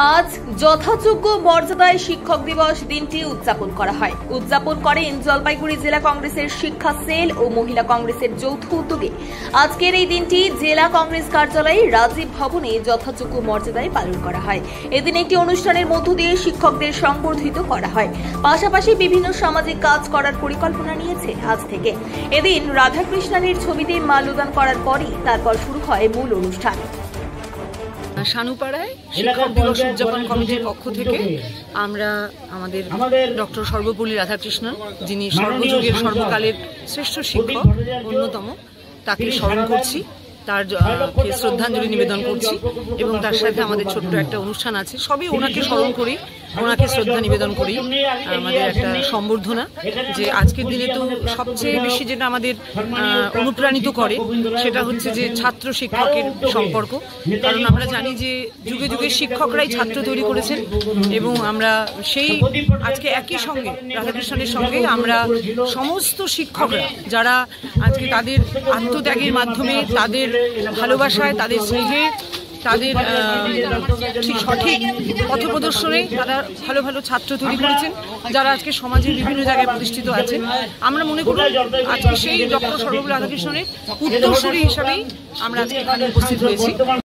আজ যথাযোগ্য মর্যাদায় শিক্ষক দিবস দিনটি উদযাপন করা হয়। উদযাপন করেন জলপাইগুড়ি জেলা কংগ্রেসের শিক্ষা সেল ও মহিলা কংগ্রেসের যৌথ উদ্যোগে। আজকের এই দিনটি জেলা কংগ্রেস কার্যালয়ে রাজীব ভবনে যথাযোগ্য মর্যাদায় পালন করা হয়। এদিন একটি অনুষ্ঠানের মধ্য দিয়ে শিক্ষকদের সংবর্ধিত করা হয়। পাশাপাশি বিভিন্ন সামাজিক কাজ করার পরিকল্পনা নিয়েছে আজ থেকে। এদিন রাধাকৃষ্ণনের ছবিতে মাল্যদান করার পরই তারপর শুরু হয় মূল অনুষ্ঠান। শানুপাড়ায় শিক্ষক দিবস উদযাপন কমিটির পক্ষ থেকে আমরা আমাদের ডক্টর সর্বপল্লী রাধাকৃষ্ণন, যিনি সর্বযুগের সর্বকালের শ্রেষ্ঠ শিক্ষক অন্যতম, তাকে স্মরণ করছি, তার শ্রদ্ধাঞ্জলি নিবেদন করছি এবং তার সাথে আমাদের ছোট্ট একটা অনুষ্ঠান আছে। সবই ওনাকে স্মরণ করি, ওনাকে শ্রদ্ধা নিবেদন করি। আমাদের একটা সম্বর্ধনা, যে আজকের দিনে তো সবচেয়ে বেশি যেটা আমাদের অনুপ্রাণিত করে সেটা হচ্ছে যে ছাত্র শিক্ষকের সম্পর্ক। কারণ আমরা জানি যে যুগে যুগে শিক্ষকরাই ছাত্র তৈরি করেছেন এবং আমরা সেই আজকে একই সঙ্গে রাধাকৃষ্ণনের সঙ্গে আমরা সমস্ত শিক্ষকরা যারা আজকে তাদের আত্মত্যাগের মাধ্যমে, তাদের ভালোবাসায়, তাদের স্নেহে, তাদের সঠিক পথপ্রদর্শনে তারা ভালো ভালো ছাত্র তৈরি করেছেন, যারা আজকে সমাজের বিভিন্ন জায়গায় প্রতিষ্ঠিত আছেন। আমরা মনে করি আজকে সেই ডক্টর সর্বপল্লী রাধাকৃষ্ণনের উত্তরসূরি হিসাবেই আমরা আজকে এখানে উপস্থিত হয়েছি।